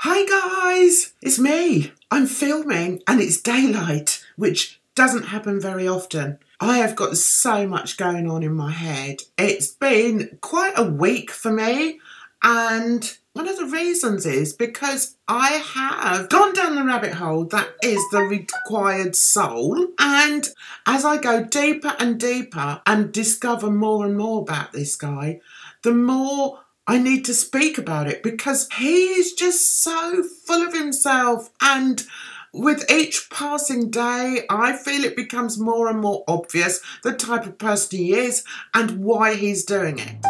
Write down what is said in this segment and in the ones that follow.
Hi guys, it's me. I'm filming and it's daylight, which doesn't happen very often. I have got so much going on in my head. It's been quite a week for me, and one of the reasons is because I have gone down the rabbit hole that is the required soul, and as I go deeper and deeper and discover more and more about this guy, the more I need to speak about it, because he is just so full of himself, and with each passing day I feel it becomes more and more obvious the type of person he is and why he's doing it.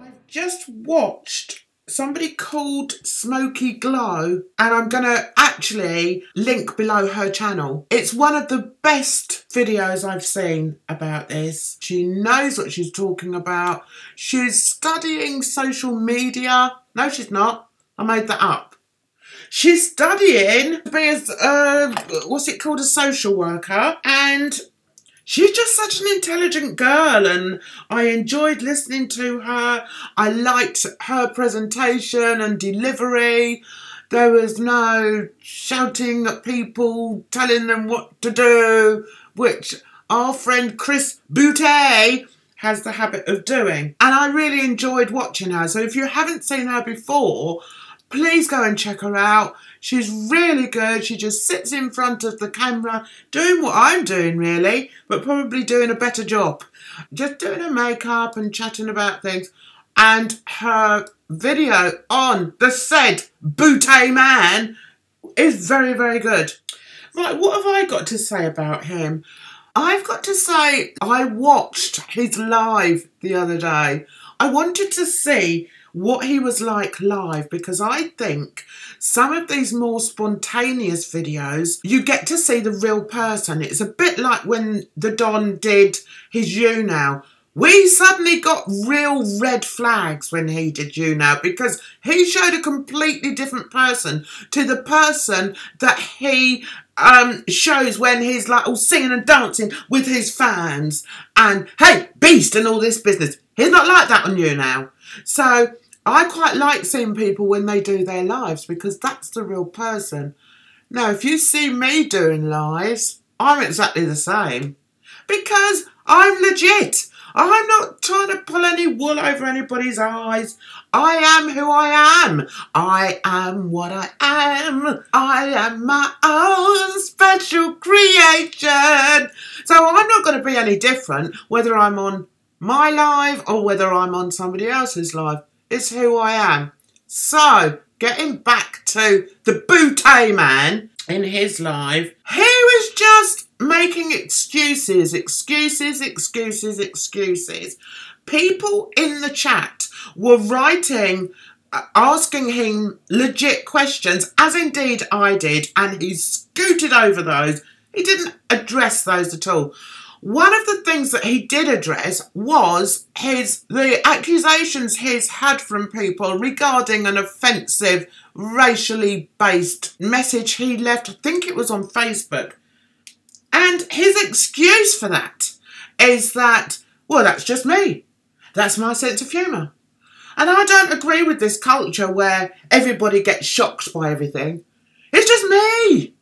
I've just watched somebody called Smokey Glow, and I'm going to actually link below her channel. It's one of the best videos I've seen about this. She knows what she's talking about. She's studying social media. No, she's not. I made that up. She's studying to be a social worker, and she's just such an intelligent girl, and I enjoyed listening to her. I liked her presentation and delivery. There was no shouting at people, telling them what to do, which our friend Chris Boutte has the habit of doing. And I really enjoyed watching her. So if you haven't seen her before, please go and check her out. She's really good. She just sits in front of the camera doing what I'm doing, really, but probably doing a better job. Just doing her makeup and chatting about things. And her video on the said Boutte man is very, very good. Right, what have I got to say about him? I've got to say I watched his live the other day. I wanted to see what he was like live, because I think some of these more spontaneous videos, you get to see the real person. It's a bit like when the Don did his You Now. We suddenly got real red flags when he did You Now, because he showed a completely different person to the person that he shows when he's like all singing and dancing with his fans and hey, beast and all this business. He's not like that on You Now. So I quite like seeing people when they do their lives, because that's the real person. Now, if you see me doing lives, I'm exactly the same, because I'm legit. I'm not trying to pull any wool over anybody's eyes. I am who I am. I am what I am. I am my own special creation. So I'm not going to be any different whether I'm on my live or whether I'm on somebody else's live. It's who I am. So, getting back to the Boutte man in his live, he was just making excuses. People in the chat were writing, asking him legit questions, as indeed I did, and he scooted over those. He didn't address those at all. One of the things that he did address was the accusations he's had from people regarding an offensive, racially based message he left. I think it was on Facebook. And his excuse for that is that, well, that's just me. That's my sense of humour. And I don't agree with this culture where everybody gets shocked by everything. It's just me.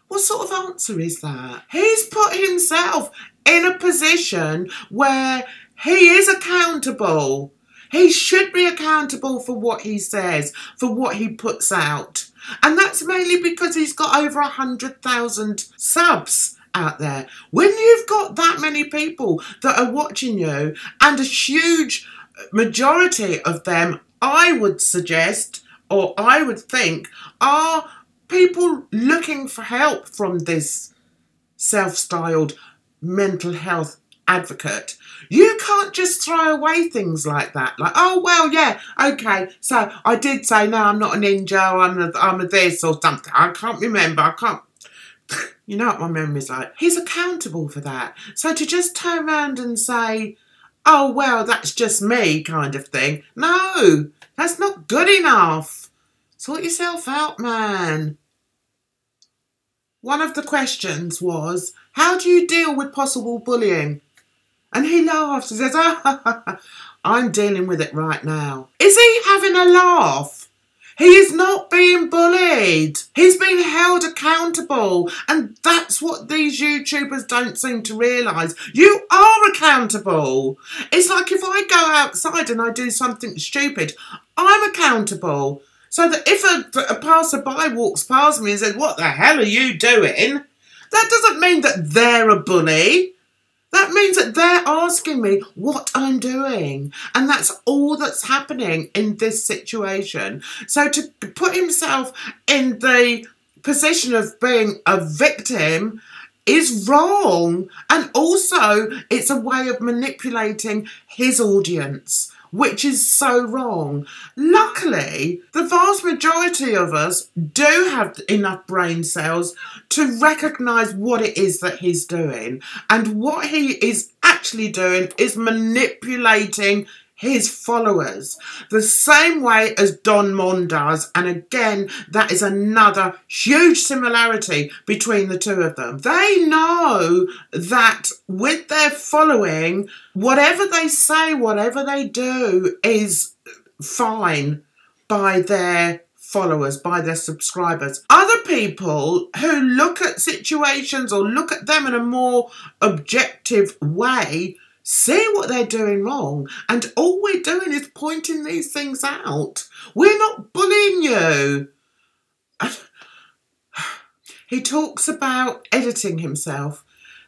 What sort of answer is that? He's put himself in a position where he is accountable. He should be accountable for what he says, for what he puts out. And that's mainly because he's got over 100,000 subs out there. When you've got that many people that are watching you, and a huge majority of them, I would suggest, or I would think, are people looking for help from this self-styled mental health advocate. You can't just throw away things like that. Like, oh, well, yeah, okay, so I did say, no, I'm not a ninja, I'm a this or something. I can't remember, I can't. You know what my memory's like. He's accountable for that. So to just turn around and say, oh, well, that's just me kind of thing. No, that's not good enough. Sort yourself out, man. One of the questions was, How do you deal with possible bullying? And he laughs and says, I'm dealing with it right now. Is he having a laugh? He is not being bullied. He's being held accountable. And that's what these YouTubers don't seem to realise. You are accountable. It's like if I go outside and I do something stupid, I'm accountable. So that if a passerby walks past me and says, what the hell are you doing? That doesn't mean that they're a bully. That means that they're asking me what I'm doing. And that's all that's happening in this situation. So to put himself in the position of being a victim is wrong. And also it's a way of manipulating his audience, which is so wrong. Luckily, the vast majority of us do have enough brain cells to recognise what it is that he's doing. And what he is actually doing is manipulating his followers, the same way as Don Mon does. And again, that is another huge similarity between the two of them. They know that with their following, whatever they say, whatever they do is fine by their followers, by their subscribers. Other people who look at situations or look at them in a more objective way see what they're doing wrong, and all we're doing is pointing these things out. We're not bullying you. He talks about editing himself.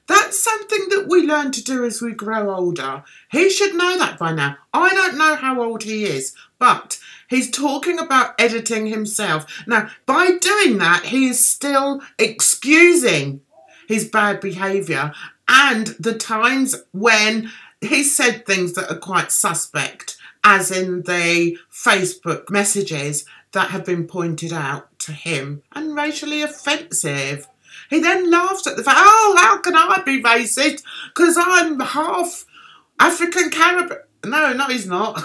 That's something that we learn to do as we grow older. He should know that by now. I don't know how old he is, but he's talking about editing himself. Now, by doing that, he is still excusing his bad behaviour and the times when he said things that are quite suspect, as in the Facebook messages that have been pointed out to him and racially offensive. He then laughs at the fact, oh, how can I be racist? Because I'm half African Caribbean. No, he's not.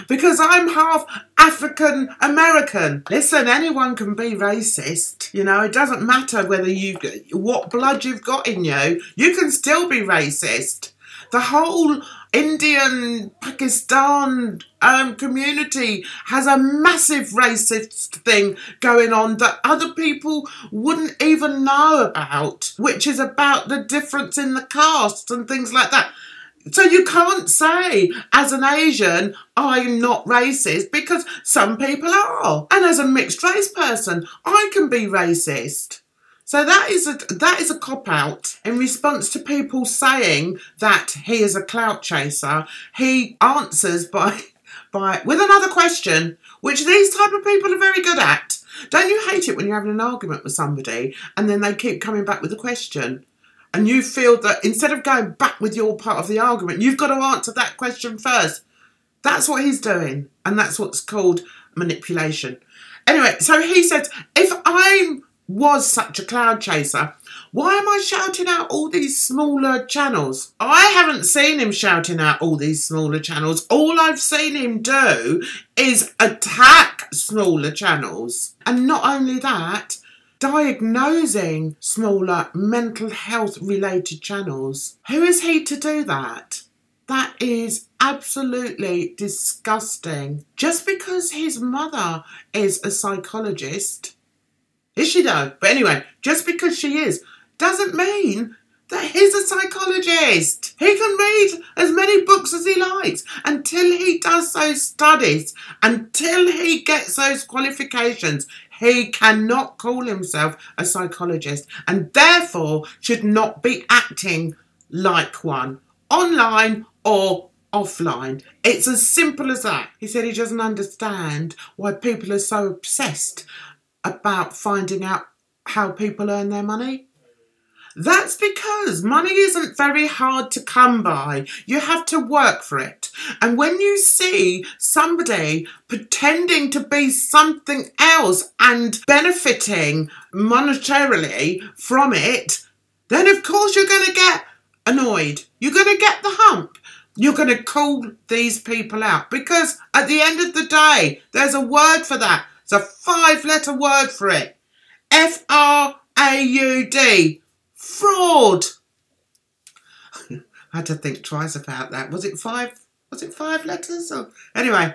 Because I'm half African American. Listen, anyone can be racist. You know, it doesn't matter whether what blood you've got in you. You can still be racist. The whole Indian, Pakistan community has a massive racist thing going on that other people wouldn't even know about, which is about the difference in the castes and things like that. So you can't say, as an Asian, I'm not racist, because some people are. And as a mixed race person, I can be racist. So that is a cop-out. In response to people saying that he is a clout chaser, he answers with another question, which these type of people are very good at. Don't you hate it when you're having an argument with somebody and then they keep coming back with a question? And you feel that instead of going back with your part of the argument, you've got to answer that question first. That's what he's doing. And that's what's called manipulation. Anyway, so he said, if I was such a cloud chaser, why am I shouting out all these smaller channels? I haven't seen him shouting out all these smaller channels. All I've seen him do is attack smaller channels. And not only that, diagnosing smaller mental health related channels. Who is he to do that? That is absolutely disgusting. Just because his mother is a psychologist, is she though? But anyway, just because she is, doesn't mean that he's a psychologist. He can read as many books as he likes until he does those studies, until he gets those qualifications. He cannot call himself a psychologist and therefore should not be acting like one, online or offline. It's as simple as that. He said he doesn't understand why people are so obsessed about finding out how people earn their money. That's because money isn't very hard to come by. You have to work for it. And when you see somebody pretending to be something else and benefiting monetarily from it, then of course you're going to get annoyed. You're going to get the hump. You're going to call these people out, because at the end of the day, there's a word for that. It's a 5-letter word for it. FRAUD. F-R-A-U-D. Fraud. I had to think twice about that. Was it five letters? Or... Anyway,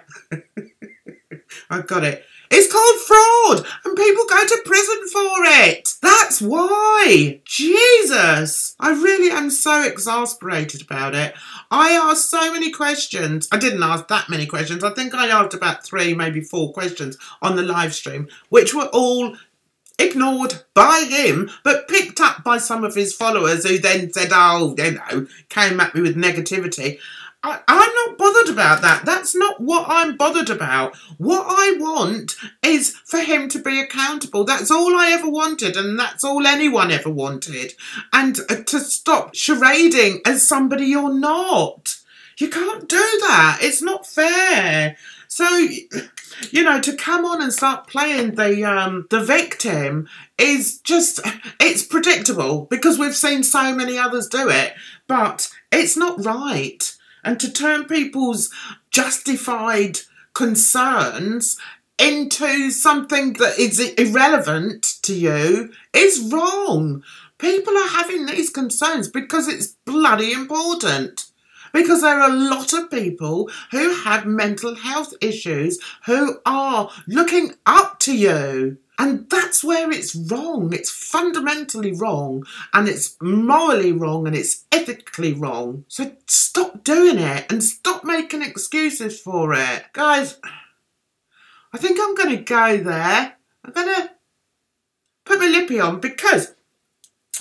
I got it. It's called fraud, and people go to prison for it. That's why. Jesus. I really am so exasperated about it. I asked so many questions. I didn't ask that many questions. I think I asked about 3, maybe 4 questions on the live stream, which were all ignored by him, but picked up by some of his followers who then said, oh, you know, came at me with negativity. I'm not bothered about that. That's not what I'm bothered about. What I want is for him to be accountable. That's all I ever wanted, and that's all anyone ever wanted. And to stop charading as somebody you're not. You can't do that. It's not fair. So, you know, to come on and start playing the victim is just, it's predictable because we've seen so many others do it, but it's not right. And to turn people's justified concerns into something that is irrelevant to you is wrong. People are having these concerns because it's bloody important. Because there are a lot of people who have mental health issues who are looking up to you. And that's where it's wrong. It's fundamentally wrong, and it's morally wrong, and it's ethically wrong. So stop doing it and stop making excuses for it. Guys, I think I'm going to go there. I'm going to put my lippy on because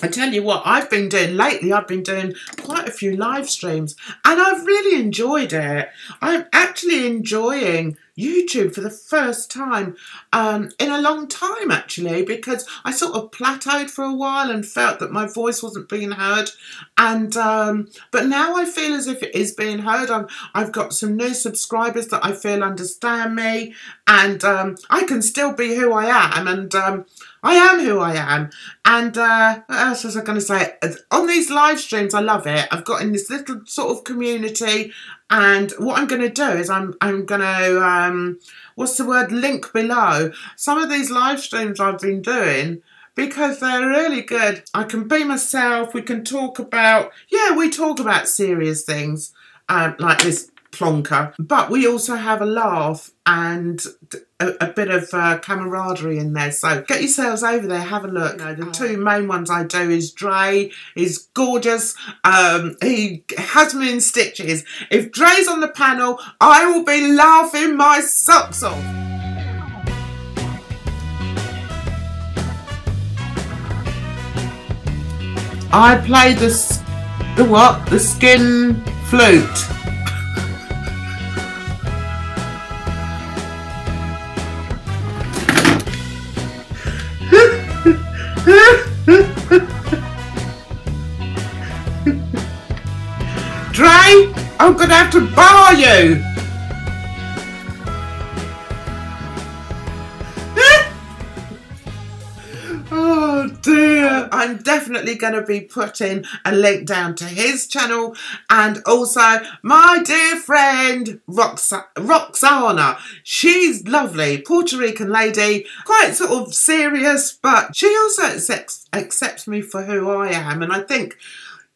I tell you what, I've been doing lately, I've been doing quite a few live streams and I've really enjoyed it. I'm actually enjoying YouTube for the first time in a long time, actually, because I sort of plateaued for a while and felt that my voice wasn't being heard. And but now I feel as if it is being heard. I've got some new subscribers that I feel understand me, and I can still be who I am, and I am who I am. And what else was I going to say? On these live streams, I love it. I've got in this little sort of community, and what I'm going to do is I'm going to, what's the word, link below some of these live streams I've been doing, because they're really good. I can be myself. We can talk about, yeah, we talk about serious things like this plonker, but we also have a laugh and a bit of camaraderie in there. So get yourselves over there, have a look. You know, the 2 main ones I do is Dre is gorgeous. He has me in stitches. If Dre's on the panel, I will be laughing my socks off. I play the what? The skin flute. Dre, I'm gonna have to bar you. Oh dear. I'm definitely going to be putting a link down to his channel, and also my dear friend Roxana. She's lovely, Puerto Rican lady, quite sort of serious, but she also accepts me for who I am, and I think,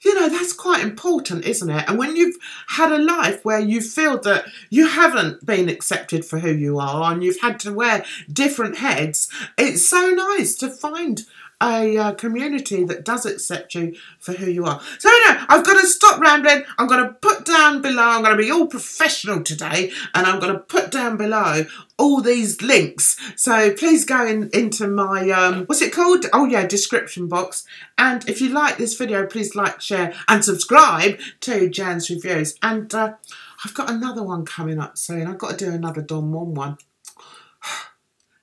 you know, that's quite important, isn't it? And when you've had a life where you feel that you haven't been accepted for who you are and you've had to wear different heads, it's so nice to find a community that does accept you for who you are. So anyway, I've got to stop rambling. I'm going to put down below, I'm going to be all professional today, and I'm going to put down below all these links. So please go into my, what's it called? Oh yeah, description box. And if you like this video, please like, share and subscribe to Jan's Reviews. And I've got another one coming up soon. I've got to do another Don Juan one.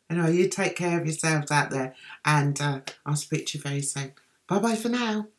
Anyway, you take care of yourselves out there, and I'll speak to you very soon. Bye-bye for now.